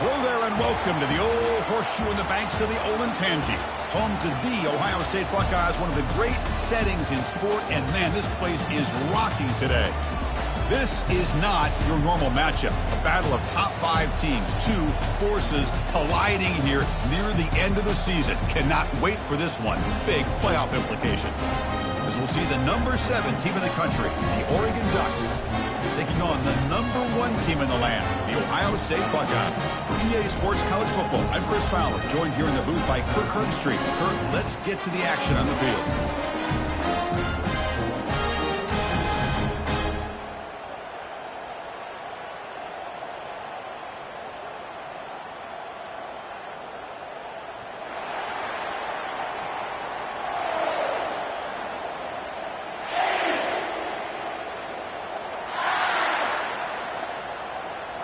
Hello there and welcome to the old horseshoe in the banks of the Olentangy. Home to the Ohio State Buckeyes, one of the great settings in sport. And man, this place is rocking today. This is not your normal matchup. A battle of top 5 teams. 2 forces colliding here near the end of the season. Cannot wait for this one. Big playoff implications. As we'll see the number 7 team in the country, the Oregon Ducks, taking on the number 1 team in the land, the Ohio State Buckeyes. For EA Sports College Football, I'm Chris Fowler, joined here in the booth by Kirk Herbstreit. Kirk, let's get to the action on the field.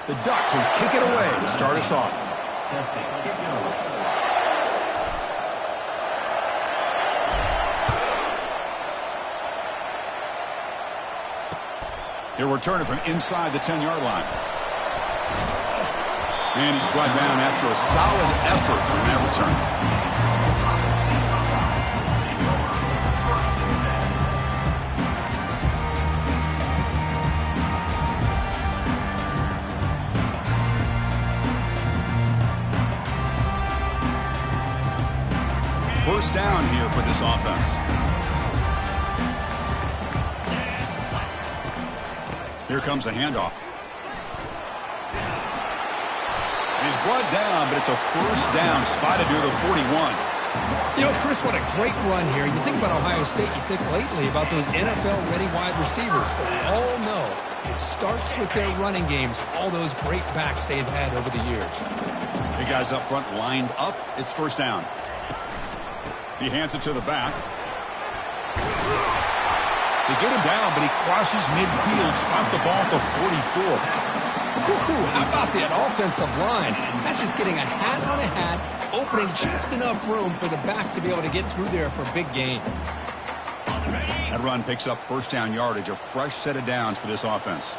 The Ducks will kick it away to start us off. He'll return it from inside the 10-yard line. And he's brought down after a solid effort on that return. First down here for this offense. Here comes a handoff. He's brought down, but it's a first down spotted near the 41. You know, Chris, what a great run here. You think about Ohio State, you think lately about those NFL-ready wide receivers. But we all know it starts with their running games, all those great backs they've had over the years. The guys up front lined up. It's first down. He hands it to the back. They get him down, but he crosses midfield, spot the ball at the 44. Ooh, how about that offensive line? That's just getting a hat on a hat, opening just enough room for the back to be able to get through there for a big gain. That run picks up first down yardage, a fresh set of downs for this offense.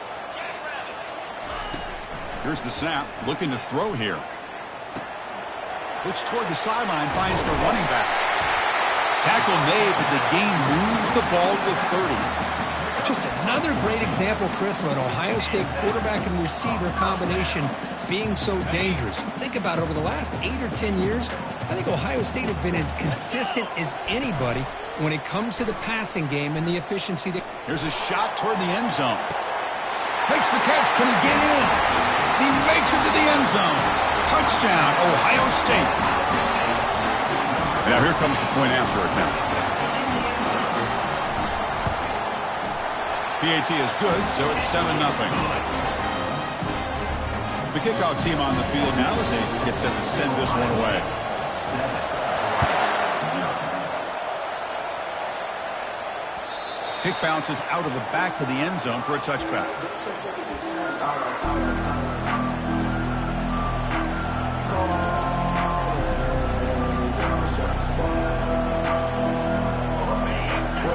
Here's the snap, looking to throw here. Looks toward the sideline, finds the running back. Tackle made, but the gain moves the ball to 30. Just another great example, Chris, of an Ohio State quarterback and receiver combination being so dangerous. Think about it, over the last 8 or 10 years, I think Ohio State has been as consistent as anybody when it comes to the passing game and the efficiency. Here's a shot toward the end zone. Makes the catch. Can he get in? He makes it to the end zone. Touchdown, Ohio State. Now here comes the point after attempt. PAT is good, so it's 7-0. The kickoff team on the field now as they get set to send this one away. Kick bounces out of the back of the end zone for a touchback.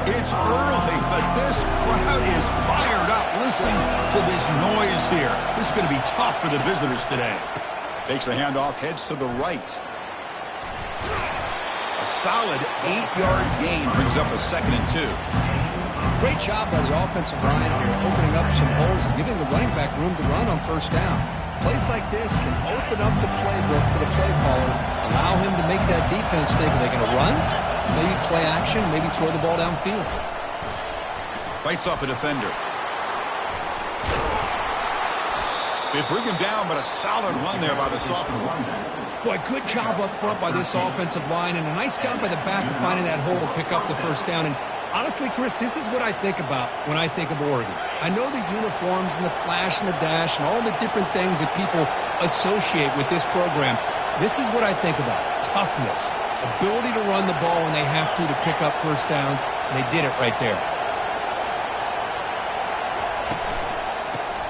It's early, but this crowd is fired up. Listen to this noise here. This is going to be tough for the visitors today. Takes the handoff, heads to the right. A solid 8-yard gain brings up a 2nd and 2. Great job by the offensive line here, opening up some holes and giving the running back room to run on first down. Plays like this can open up the playbook for the play caller, allow him to make that defense think, are they going to run? Maybe play action, maybe throw the ball downfield. Bites off a defender. They bring him down, but a solid run there by the sophomore. Boy, good job up front by this offensive line, and a nice job by the back of finding that hole to pick up the first down. And honestly, Chris, this is what I think about when I think of Oregon. I know the uniforms and the flash and the dash and all the different things that people associate with this program. This is what I think about. Toughness. Ability to run the ball when they have to pick up first downs, and they did it right there.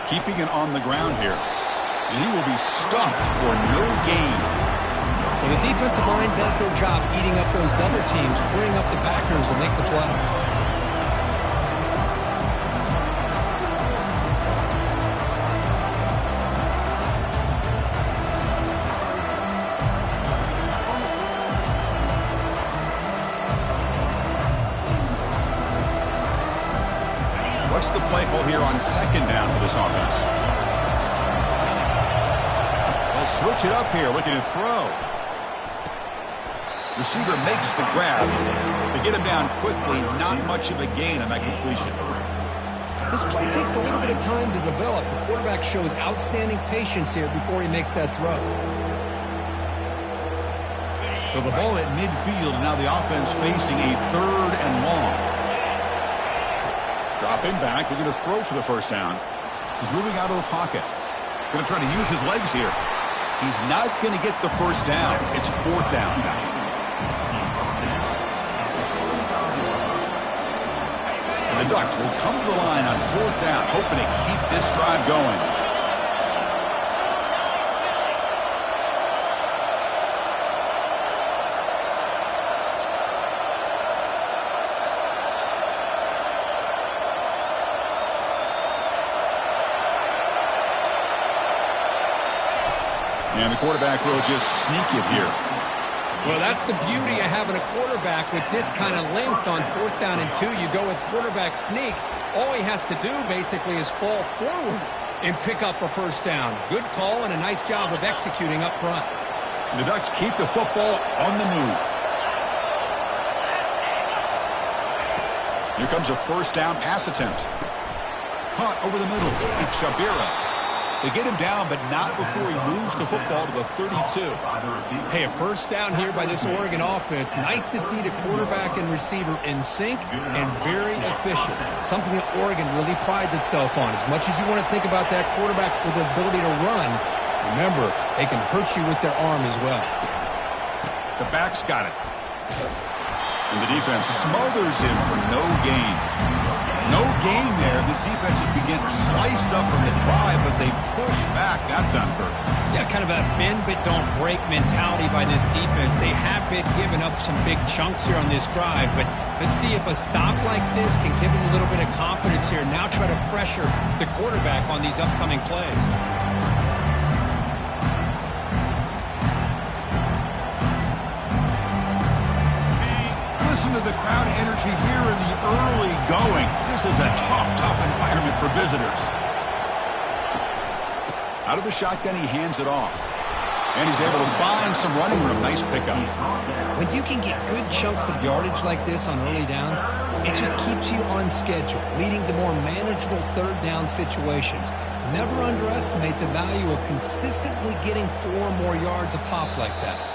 Keeping it on the ground here. And he will be stuffed for no gain. Well, the defensive line does their job eating up those double teams, freeing up the backers to make the play. call here on second down for this offense. They'll switch it up here, looking to throw. Receiver makes the grab. To get him down quickly, not much of a gain on that completion. This play takes a little bit of time to develop. The quarterback shows outstanding patience here before he makes that throw. So the ball at midfield, now the offense facing a 3rd and long. Dropping back, looking to throw for the first down. He's moving out of the pocket. Going to try to use his legs here. He's not going to get the first down. It's 4th down now. And the Ducks will come to the line on 4th down, hoping to keep this drive going. And the quarterback will just sneak it here. Well, that's the beauty of having a quarterback with this kind of length on 4th down and 2. You go with quarterback sneak. All he has to do basically is fall forward and pick up a first down. Good call and a nice job of executing up front. And the Ducks keep the football on the move. Here comes a first down pass attempt. Caught over the middle. It's Shabira. They get him down, but not before he moves the football to the 32. Hey, a first down here by this Oregon offense. Nice to see the quarterback and receiver in sync and very efficient. Something that Oregon really prides itself on. As much as you want to think about that quarterback with the ability to run, remember, they can hurt you with their arm as well. The back's got it. And the defense smothers him for no gain. No gain there. This defense has been getting sliced up on the drive, but they push back that time, Kirk. Yeah, kind of a bend but don't break mentality by this defense. They have been giving up some big chunks here on this drive, but let's see if a stop like this can give them a little bit of confidence here. Now try to pressure the quarterback on these upcoming plays. Listen to the crowd energy here in the early going. This is a tough environment for visitors. Out of the shotgun, he hands it off. And he's able to find some running room. Nice pickup. When you can get good chunks of yardage like this on early downs, it just keeps you on schedule, leading to more manageable 3rd down situations. Never underestimate the value of consistently getting 4 or more yards a pop like that.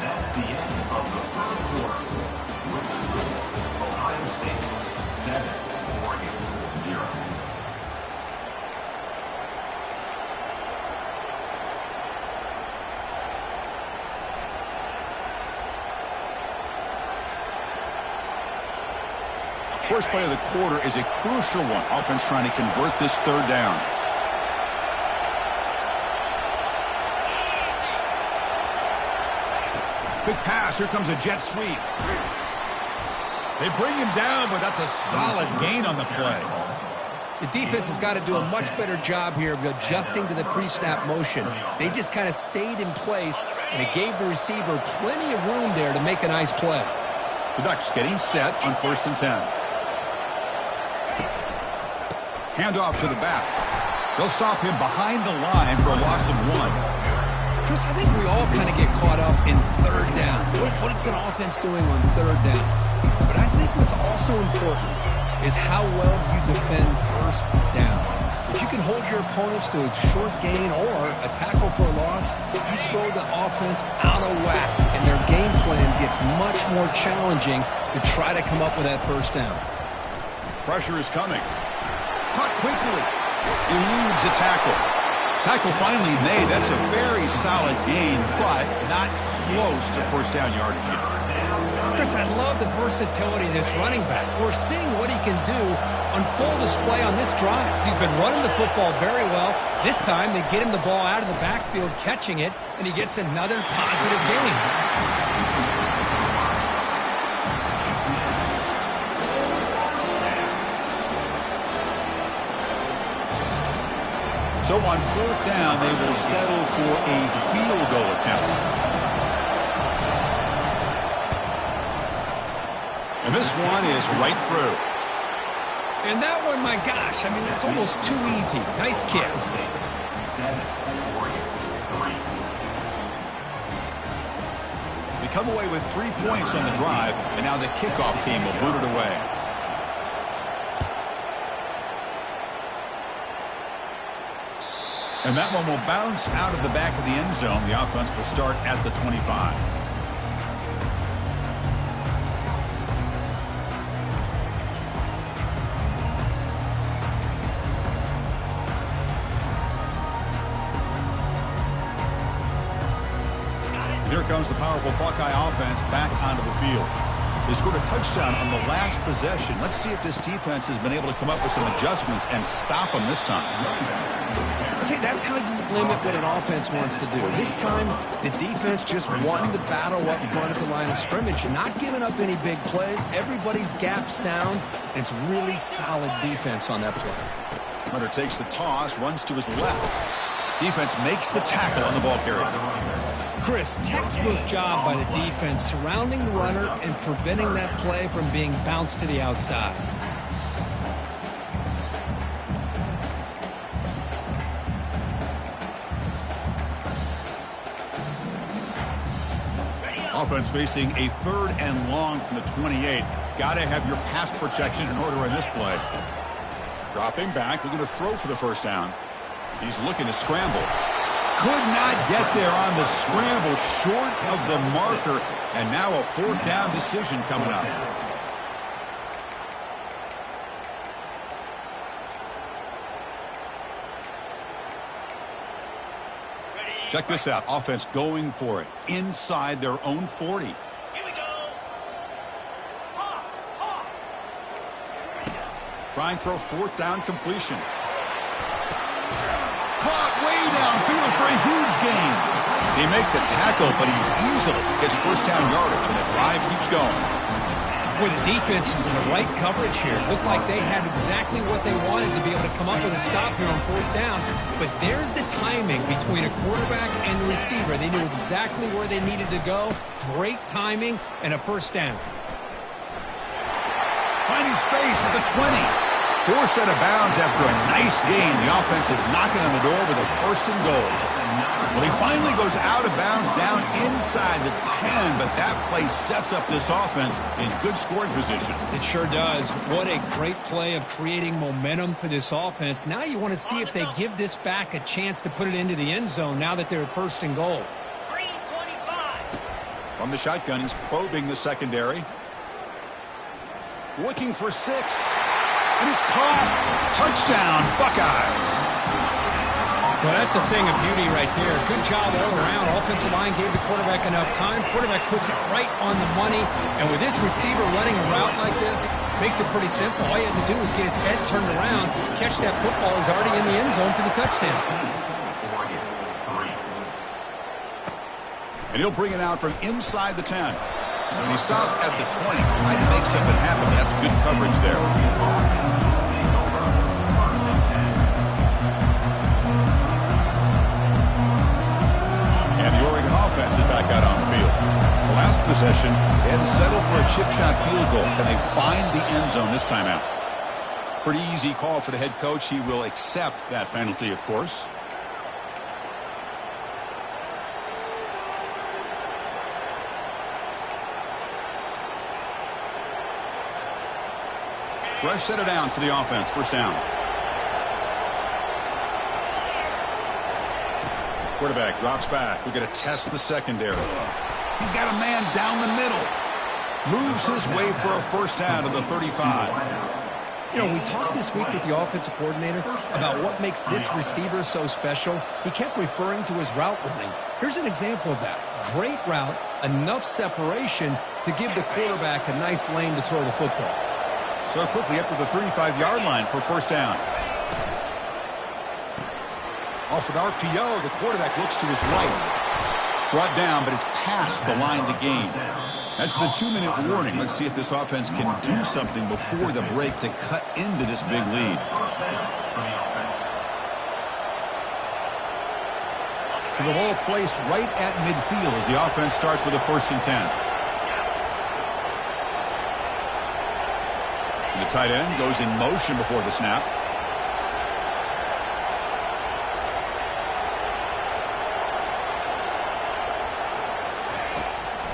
That's the end of the 1st quarter. Ohio State 7, Oregon 0. First play of the quarter is a crucial one. Offense trying to convert this 3rd down. Big pass. Here comes a jet sweep. They bring him down, but that's a solid gain on the play. The defense has got to do a much better job here of adjusting to the pre-snap motion. They just kind of stayed in place, and it gave the receiver plenty of room there to make a nice play. The Ducks getting set on 1st and 10. Handoff to the back. They'll stop him behind the line for a loss of 1. Chris, I think we all kind of get caught up in 3rd down. What is an offense doing on 3rd down? But I think what's also important is how well you defend 1st down. If you can hold your opponents to a short gain or a tackle for a loss, you throw the offense out of whack, and their game plan gets much more challenging to try to come up with that 1st down. Pressure is coming. Caught quickly. Eludes a tackle. Tackle finally made. That's a very solid gain, but not close to 1st down yardage yet. Chris, I love the versatility of this running back. We're seeing what he can do on full display on this drive. He's been running the football very well. This time they get him the ball out of the backfield, catching it, and he gets another positive gain. So on 4th down, they will settle for a field goal attempt. And this one is right through. And that one, my gosh, I mean, that's almost too easy. Nice kick. 7, Oregon, 3. They come away with 3 points on the drive, and now the kickoff team will boot it away. And that one will bounce out of the back of the end zone. The offense will start at the 25. Here comes the powerful Buckeye offense back onto the field. They scored a touchdown on the last possession. Let's see if this defense has been able to come up with some adjustments and stop them this time. See, that's how you limit what an offense wants to do. This time, the defense just won the battle up front at the line of scrimmage, not giving up any big plays. Everybody's gap sound, and it's really solid defense on that play. Hunter takes the toss, runs to his left. Defense makes the tackle on the ball carrier. Chris, textbook job by the defense surrounding the runner and preventing that play from being bounced to the outside. Offense facing a 3rd and long from the 28. Got to have your pass protection in order in this play. Dropping back, looking to throw for the first down. He's looking to scramble. Could not get there on the scramble, short of the marker, and now a 4th down decision coming up. Check this out. Offense going for it inside their own 40. Here we go. Trying for a 4th down completion. Caught way downfield for a huge gain. They make the tackle, but he easily gets first down yardage, and the drive keeps going. Boy, the defense was in the right coverage here. It looked like they had exactly what they wanted to be able to come up with a stop here on 4th down. But there's the timing between a quarterback and the receiver. They knew exactly where they needed to go. Great timing and a first down. Finding space at the 20. Forced out of bounds after a nice gain. The offense is knocking on the door with a 1st and goal. Well, he finally goes out of bounds down inside the 10, but that play sets up this offense in good scoring position. It sure does. What a great play of creating momentum for this offense. Now you want to see if they give this back a chance to put it into the end zone now that they're 1st and goal. Green 25. From the shotgun, he's probing the secondary. Looking for 6. And it's caught. Touchdown, Buckeyes. Well, that's a thing of beauty right there. Good job all around. Offensive line gave the quarterback enough time. Quarterback puts it right on the money. And with this receiver running a route like this, makes it pretty simple. All you had to do was get his head turned around, catch that football. He's already in the end zone for the touchdown. Oregon, 3. And he'll bring it out from inside the 10. And he stopped at the 20, tried to make something happen. That's good coverage there. And the Oregon offense is back out on the field. The last possession, they had to settle for a chip shot field goal. Can they find the end zone this time out? Pretty easy call for the head coach. He will accept that penalty, of course. Fresh set of downs for the offense. First down. Quarterback drops back. We're going to test the secondary. He's got a man down the middle. Moves his way for a first down to the 35. You know, we talked this week with the offensive coordinator about what makes this receiver so special. He kept referring to his route running. Here's an example of that. Great route, enough separation to give the quarterback a nice lane to throw the football. So quickly up to the 35-yard line for first down. Off an RPO, the quarterback looks to his right. Brought down, but it's past the line to gain. That's the 2-minute warning. Let's see if this offense can do something before the break to cut into this big lead. So the ball placed right at midfield as the offense starts with a 1st and 10. The tight end goes in motion before the snap.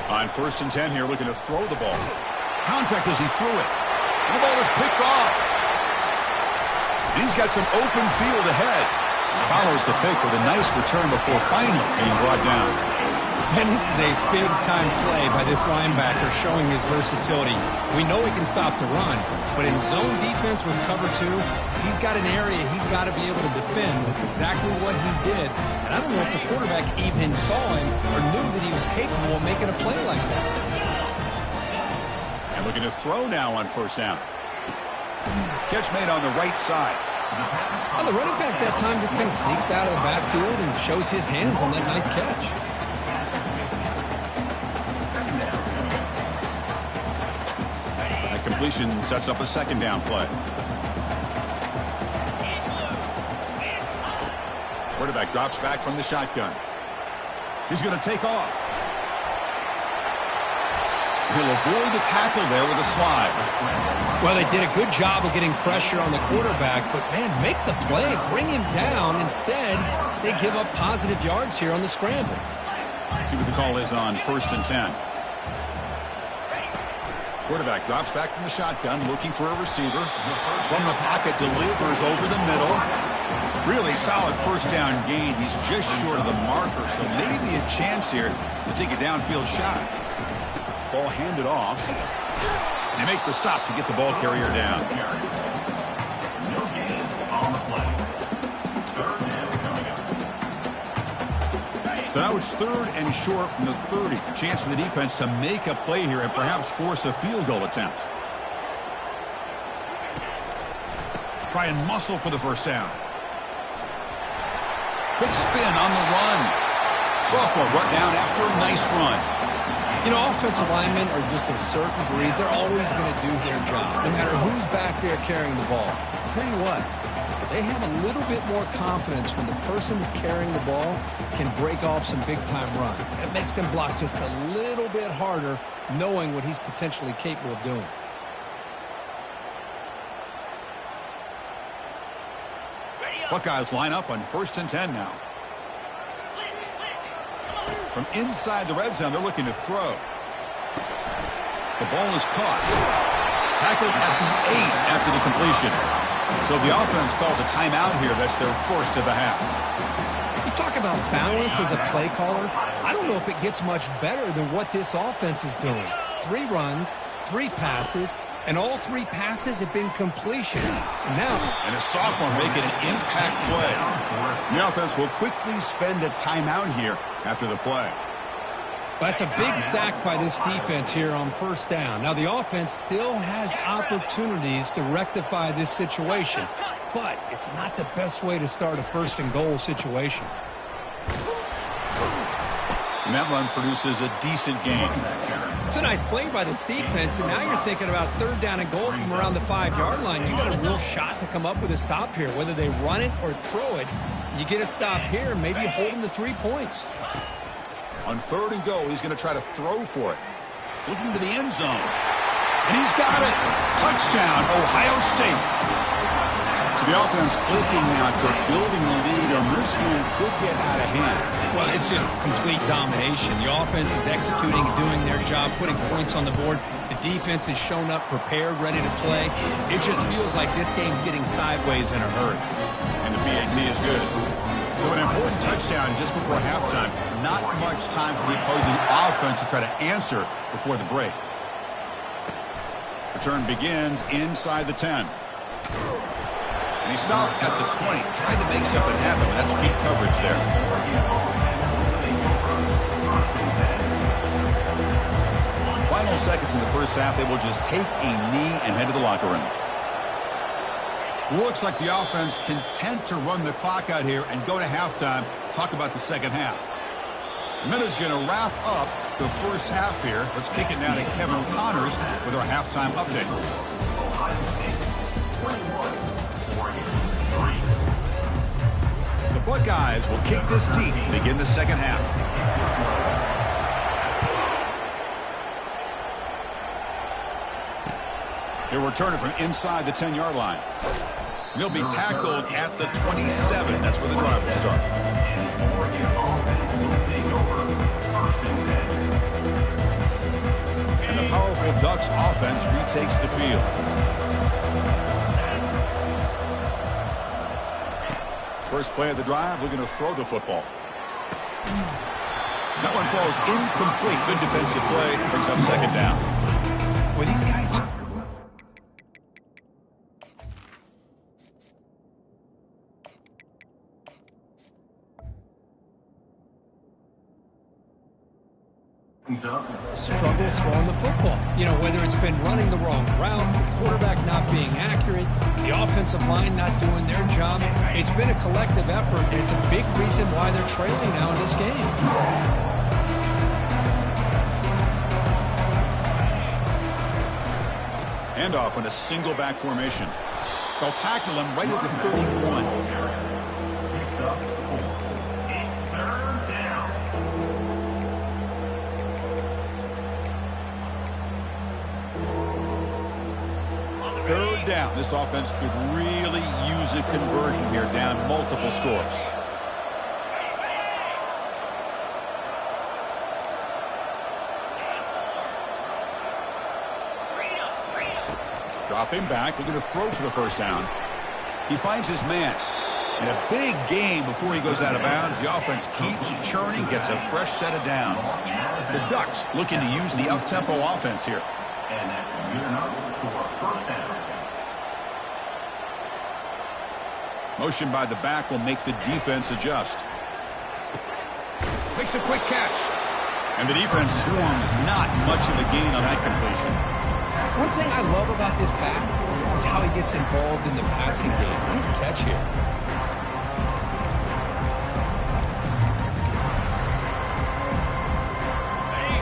On 1st and 10 here, looking to throw the ball. Contact as he threw it. And the ball is picked off. And he's got some open field ahead. Follows the pick with a nice return before finally being brought down. And this is a big-time play by this linebacker showing his versatility. We know he can stop the run, but in zone defense with cover 2, he's got an area he's got to be able to defend. That's exactly what he did. And I don't know if the quarterback even saw him or knew that he was capable of making a play like that. And looking to throw now on 1st down. Catch made on the right side. Well, the running back that time just kind of sneaks out of the backfield and shows his hands on that nice catch. Completion sets up a 2nd down play. Quarterback drops back from the shotgun. He's going to take off. He'll avoid the tackle there with a slide. Well, they did a good job of getting pressure on the quarterback, but, man, make the play, bring him down. Instead, they give up positive yards here on the scramble. See what the call is on 1st and 10. Quarterback drops back from the shotgun, looking for a receiver. From the pocket, delivers over the middle. Really solid 1st down gain. He's just short of the marker, so maybe a chance here to take a downfield shot. Ball handed off. And they make the stop to get the ball carrier down. No gain on the play. 3rd down coming up. So now it's 3rd and short from the 30. Chance for the defense to make a play here and perhaps force a field goal attempt. Try and muscle for the 1st down. Big spin on the run. Sophomore brought down after a nice run. You know, offensive linemen are just a certain breed. They're always going to do their job, no matter who's back there carrying the ball. I'll tell you what, they have a little bit more confidence when the person that's carrying the ball can break off some big-time runs. It makes them block just a little bit harder, knowing what he's potentially capable of doing. Buckeyes line up on 1st and 10 now. From inside the red zone, they're looking to throw. The ball is caught. Tackled at the 8 after the completion. So the offense calls a timeout here. That's their 1st of the half. You talk about balance as a play caller. I don't know if it gets much better than what this offense is doing. 3 runs, 3 passes, and all 3 passes have been completions. And a sophomore making an impact play. The offense will quickly spend a timeout here after the play. That's a big sack by this defense here on 1st down. Now, the offense still has opportunities to rectify this situation, but it's not the best way to start a 1st and goal situation. And that run produces a decent gain. It's a nice play by this defense, and now you're thinking about 3rd down and goal from around the 5-yard line. You got a real shot to come up with a stop here. Whether they run it or throw it, you get a stop here, maybe you hold them to 3 points. On 3rd and goal, he's going to try to throw for it. Looking to the end zone. And he's got it. Touchdown, Ohio State. So the offense clicking now for building the lead, and this one could get out of hand. Well, it's just complete domination. The offense is executing and doing their job, putting points on the board. The defense has shown up prepared, ready to play. It just feels like this game's getting sideways in a hurry. And the PAT is good. So an important touchdown just before halftime. Not much time for the opposing offense to try to answer before the break. Return begins inside the 10. And he stopped at the 20. Tried to make something happen, but that's good coverage there. Final seconds in the 1st half. They will just take a knee and head to the locker room. Looks like the offense content to run the clock out here and go to halftime. Talk about the 2nd half. The minute's going to wrap up the 1st half here. Let's kick it now to Kevin Connors with our halftime update. Ohio State 21, Oregon 3. The Buckeyes will kick this deep to begin the 2nd half. He'll return it from inside the 10-yard line. He'll be tackled at the 27. That's where the drive will start. And Oregon offense will take over 1st and 10. And the powerful Ducks offense retakes the field. First play of the drive, we're going to throw the football. That one falls incomplete. Good defensive play. Brings up second down. Well, these guys... struggles throwing the football. You know, whether it's been running the wrong route, the quarterback not being accurate, the offensive line not doing their job. It's been a collective effort, and it's a big reason why they're trailing now in this game. Handoff in a single back formation. They'll tackle him right at the 31. Picks up 4. It's 3rd down. Third down. This offense could really use a conversion here, down multiple scores. Drop him back. They're going to throw for the first down. He finds his man. And a big gain before he goes out of bounds. The offense keeps churning, gets a fresh set of downs. The Ducks looking to use the up-tempo offense here. And that's good enough for 1st down. Motion by the back will make the defense adjust. Makes a quick catch. And the defense swarms, not much of a gain on that completion. One thing I love about this back is how he gets involved in the passing game. Nice catch here.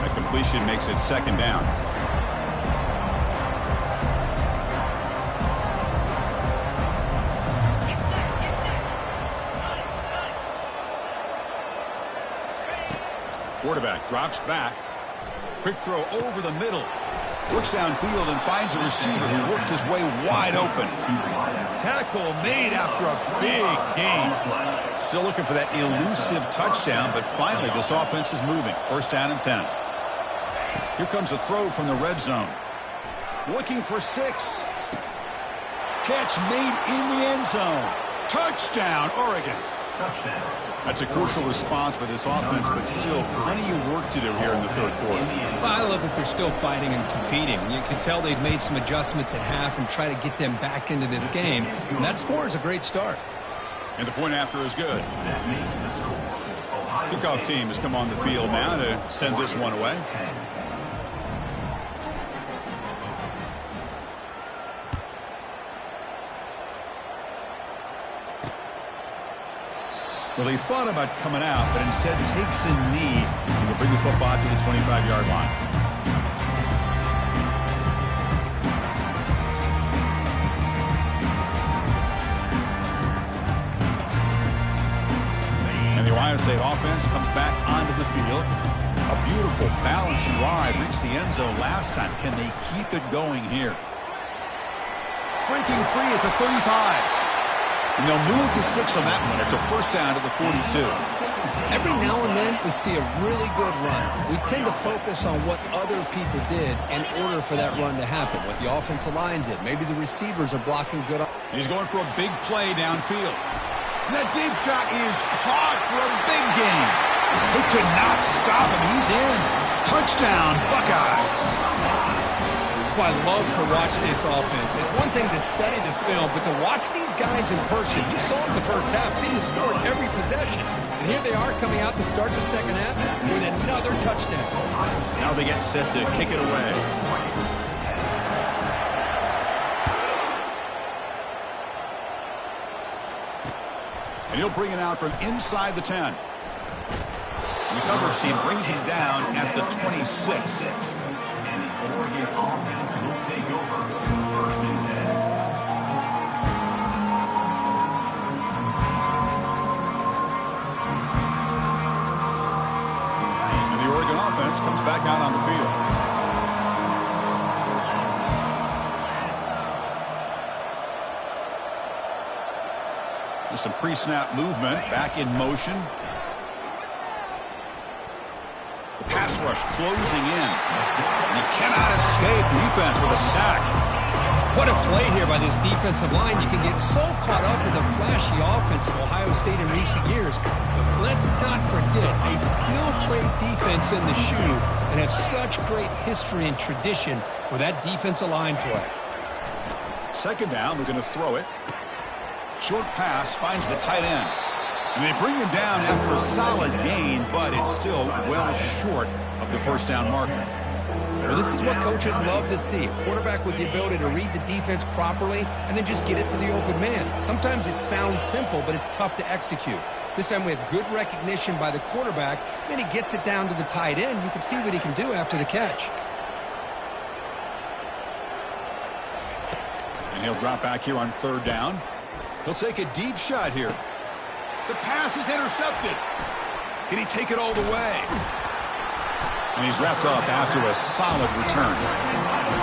That completion makes it second down. Quarterback drops back. Quick throw over the middle. Works downfield and finds a receiver who worked his way wide open. Tackle made after a big gain. Still looking for that elusive touchdown, but finally this offense is moving. First down and 10. Here comes a throw from the red zone. Looking for 6. Catch made in the end zone. Touchdown, Oregon. Touchdown. That's a crucial response by this offense, but still plenty of work to do here in the third quarter. Well, I love that they're still fighting and competing. You can tell they've made some adjustments at half and try to get them back into this game. And that score is a great start. And the point after is good. That makes the score. Ohio Kickoff State. team has come on the field now to send this one away. Well, he thought about coming out, but instead takes a knee and will bring the football to the 25-yard line. And the Ohio State offense comes back onto the field. A beautiful, balanced drive reached the end zone last time. Can they keep it going here? Breaking free at the 35. And they'll move to 6 on that one. It's a first down to the 42. Every now and then we see a really good run. We tend to focus on what other people did in order for that run to happen, what the offensive line did. Maybe the receivers are blocking good. He's going for a big play downfield. And that deep shot is caught for a big gain. They could not stop him. He's in. Touchdown, Buckeyes. I love to watch this offense. It's one thing to study the film, but to watch these guys in person. You saw it in the first half. See, you scored every possession. And here they are coming out to start the second half with another touchdown. Now they get set to kick it away. And he'll bring it out from inside the 10. And the coverage team brings him down at the 26. Oregon offense will take over 1st and 10. And the Oregon offense comes back out on the field. There's some pre-snap movement, back in motion. The pass rush closing in. And he cannot escape the defense with a sack. What a play here by this defensive line. You can get so caught up with the flashy offense of Ohio State in recent years. But let's not forget, they still play defense in the shoe and have such great history and tradition with that defensive line play. Second down, they're going to throw it. Short pass finds the tight end. And they bring him down after a solid gain, but it's still well short of the first down marker. Well, this is what coaches love to see. A quarterback with the ability to read the defense properly and then just get it to the open man. Sometimes it sounds simple, but it's tough to execute. This time we have good recognition by the quarterback. Then he gets it down to the tight end. You can see what he can do after the catch. And he'll drop back here on third down. He'll take a deep shot here. The pass is intercepted. Can he take it all the way? And he's wrapped up after a solid return.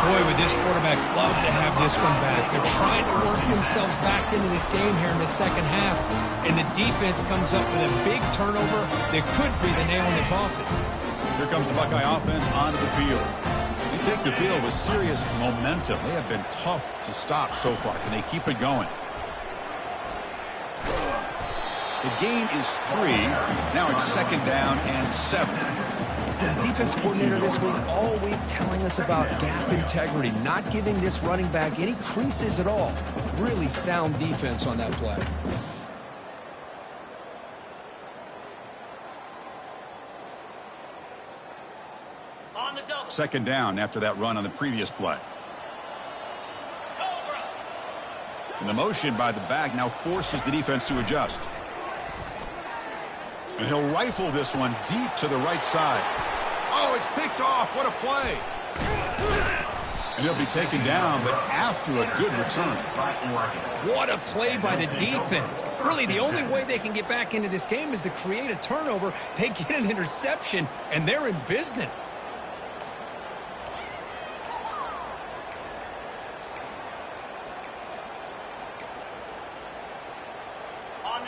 Boy, would this quarterback love to have this one back. They're trying to work themselves back into this game here in the second half. And the defense comes up with a big turnover that could be the nail in the coffin. Here comes the Buckeye offense onto the field. They take the field with serious momentum. They have been tough to stop so far. Can they keep it going? The gain is 3. Now it's second down and 7. The defense coordinator this week all week telling us about gap integrity, not giving this running back any creases at all. Really sound defense on that play. On the double. Second down after that run on the previous play. Cobra. And the motion by the back now forces the defense to adjust. And he'll rifle this one deep to the right side. Oh, it's picked off. What a play. And he'll be taken down, but after a good return. What a play by the defense. Really, the only way they can get back into this game is to create a turnover. They get an interception, and they're in business.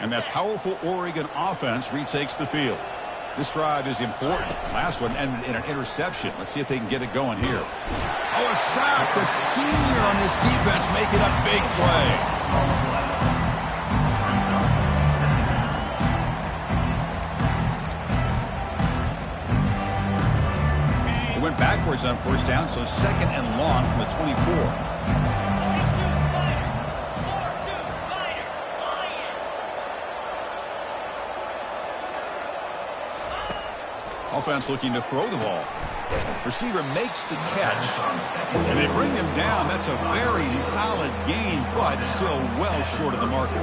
And that powerful Oregon offense retakes the field. This drive is important. Last one ended in an interception. Let's see if they can get it going here. Oh, a sack. The senior on this defense making a big play. It went backwards on first down, so second and long from the 24. Offense looking to throw the ball. Receiver makes the catch. And they bring him down. That's a very solid gain, but still well short of the marker.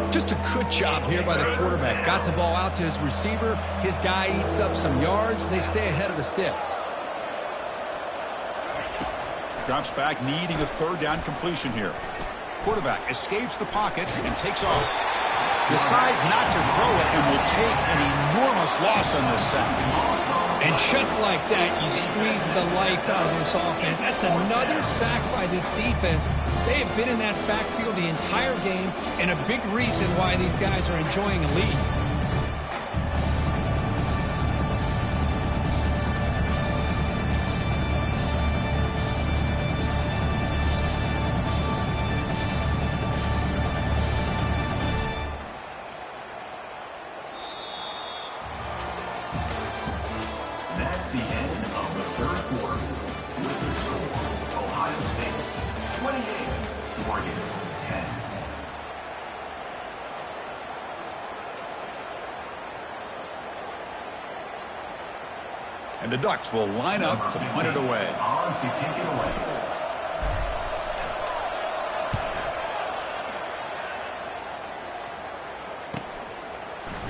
Just a good job here by the quarterback. Got the ball out to his receiver. His guy eats up some yards. They stay ahead of the sticks. Drops back, needing a third down completion here. Quarterback escapes the pocket and takes off. Decides not to throw it and will take an enormous loss on this sack. And just like that, you squeeze the life out of this offense. That's another sack by this defense. They have been in that backfield the entire game, and a big reason why these guys are enjoying a lead. That's the end of the third quarter. With the score, Ohio State 28, Oregon 10. And the Ducks will line up to punt it away. On to kick it away.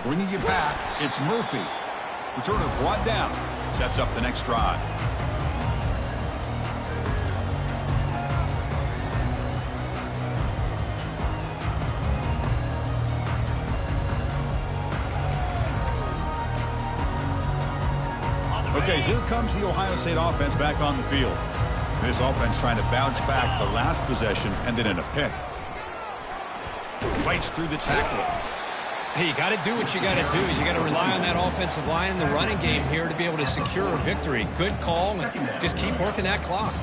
Bringing it back, it's Murphy. Returner brought down. Sets up the next drive. Okay, here comes the Ohio State offense back on the field. This offense trying to bounce back. The last possession ended in a pick. Fights through the tackle. Hey, you got to do what you got to do. You got to rely on that offensive line and the running game here to be able to secure a victory. Good call, and just keep working that clock.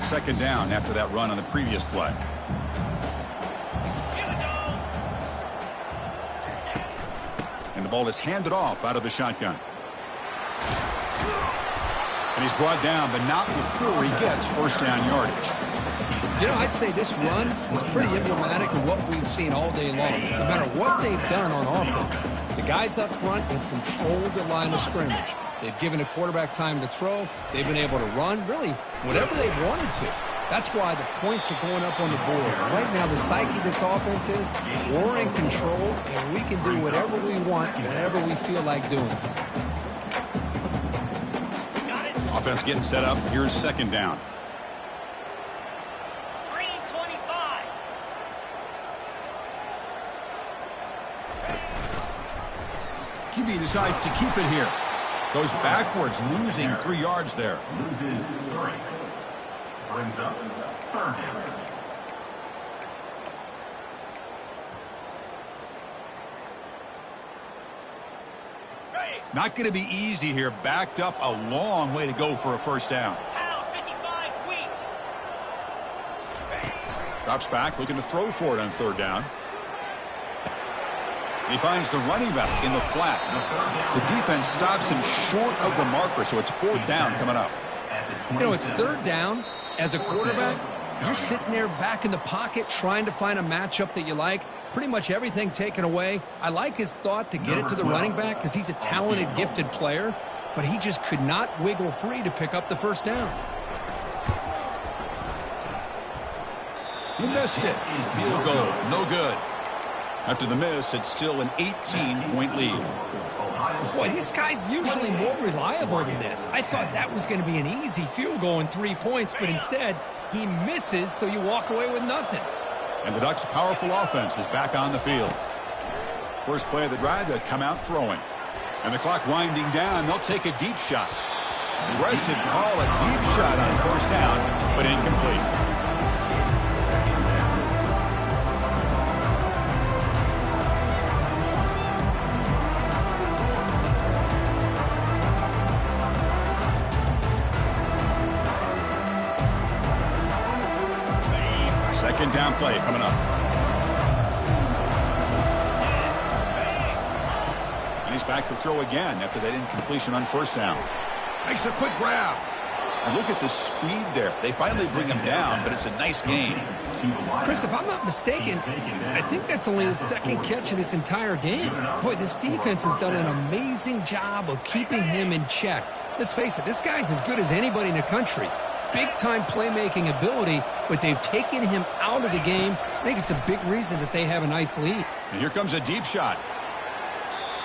Second down after that run on the previous play. And the ball is handed off out of the shotgun. And he's brought down, but not before he gets first down yardage. You know, I'd say this run is pretty emblematic of what we've seen all day long. No matter what they've done on offense, the guys up front have controlled the line of scrimmage. They've given a quarterback time to throw. They've been able to run, really, whatever they've wanted to. That's why the points are going up on the board. Right now, the psyche of this offense is we're in control, and we can do whatever we want whenever we feel like doing it. Offense getting set up. Here's second down. QB decides to keep it here. Goes backwards, losing 3 yards there. Loses 3. Brings up third down. Not going to be easy here. Backed up a long way to go for a first down. Drops back, looking to throw for it on third down. He finds the running back in the flat. The defense stops him short of the marker, so it's fourth down coming up. You know, it's third down. As a quarterback, you're sitting there back in the pocket trying to find a matchup that you like. Pretty much everything taken away. I like his thought to get it to the running back because he's a talented, gifted player, but he just could not wiggle free to pick up the first down. He missed it. Field goal, no good. After the miss, it's still an 18-point lead. Boy, this guy's usually more reliable than this. I thought that was going to be an easy field goal and 3 points, but instead, he misses, so you walk away with nothing. And the Ducks' powerful offense is back on the field. First play of the drive, they'll come out throwing. And the clock winding down, they'll take a deep shot. Aggressive call, a deep shot on first down, but incomplete. Second down play coming up. And he's back to throw again after that incompletion on first down. Makes a quick grab. And look at the speed there. They finally bring him down, but it's a nice gain. Chris, if I'm not mistaken, I think that's only his second catch of this entire game. Boy, this defense has done an amazing job of keeping him in check. Let's face it, this guy's as good as anybody in the country. Big-time playmaking ability, but they've taken him out of the game. I think it's a big reason that they have a nice lead. And here comes a deep shot.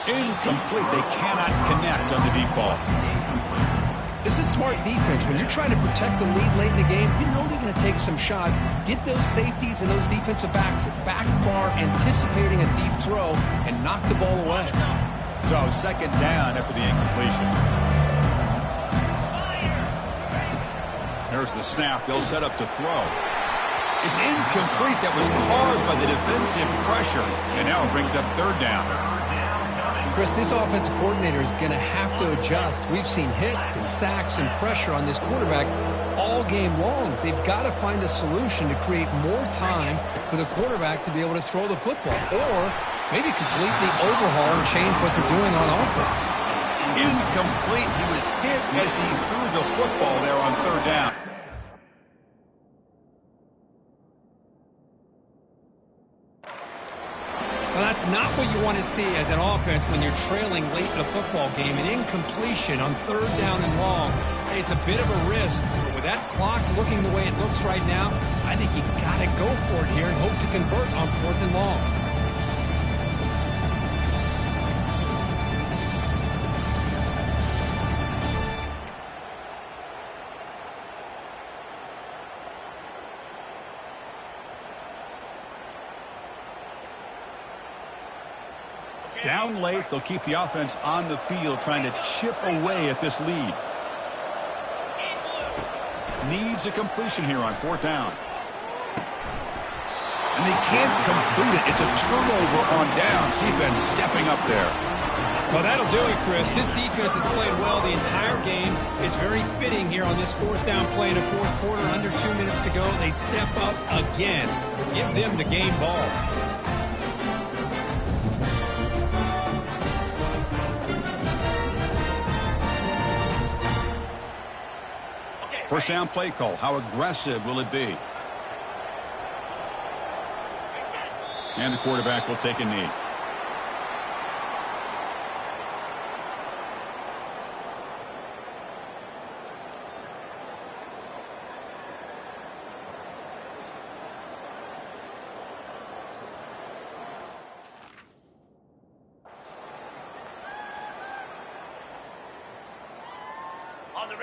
Incomplete. They cannot connect on the deep ball. This is smart defense. When you're trying to protect the lead late in the game, you know they're going to take some shots. Get those safeties and those defensive backs back far, anticipating a deep throw, and knock the ball away. So second down after the incompletion. There's the snap. They'll set up to throw. It's incomplete. That was caused by the defensive pressure. And now it brings up third down. Chris, this offensive coordinator is going to have to adjust. We've seen hits and sacks and pressure on this quarterback all game long. They've got to find a solution to create more time for the quarterback to be able to throw the football. Or maybe completely overhaul and change what they're doing on offense. Incomplete. He was hit as he threw the football there on third down. Well, that's not what you want to see as an offense when you're trailing late in a football game. An incompletion on third down and long. Hey, it's a bit of a risk. But with that clock looking the way it looks right now, I think you got to go for it here and hope to convert on fourth and long. Down late, they'll keep the offense on the field trying to chip away at this lead. Needs a completion here on fourth down. and they can't complete it. It's a turnover on downs. Defense stepping up there. Well, that'll do it, Chris. This defense has played well the entire game. It's very fitting here on this fourth down play in the fourth quarter. Under 2 minutes to go. They step up again. Give them the game ball. First down play call. How aggressive will it be? And the quarterback will take a knee.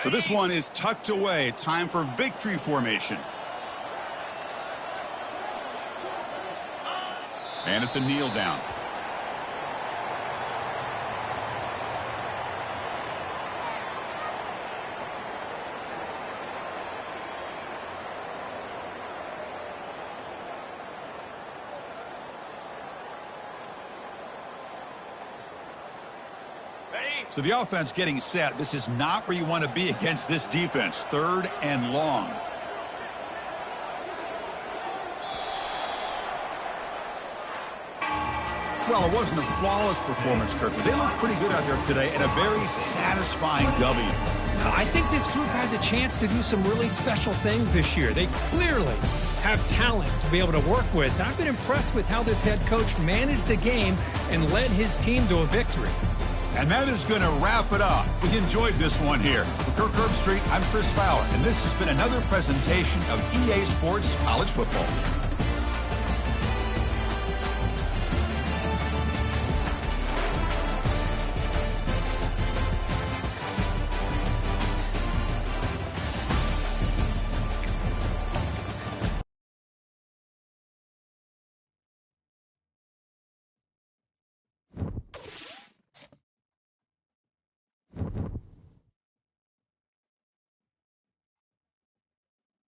So this one is tucked away. Time for victory formation. And it's a kneel down. So the offense getting set. This is not where you want to be against this defense. 3rd and long. Well, it wasn't a flawless performance, Kirk, but they look pretty good out there today and a very satisfying W. I think this group has a chance to do some really special things this year. They clearly have talent to be able to work with. And I've been impressed with how this head coach managed the game and led his team to a victory. And that is going to wrap it up. We enjoyed this one here. For Kirk Herbstreit, I'm Chris Fowler, and this has been another presentation of EA Sports College Football.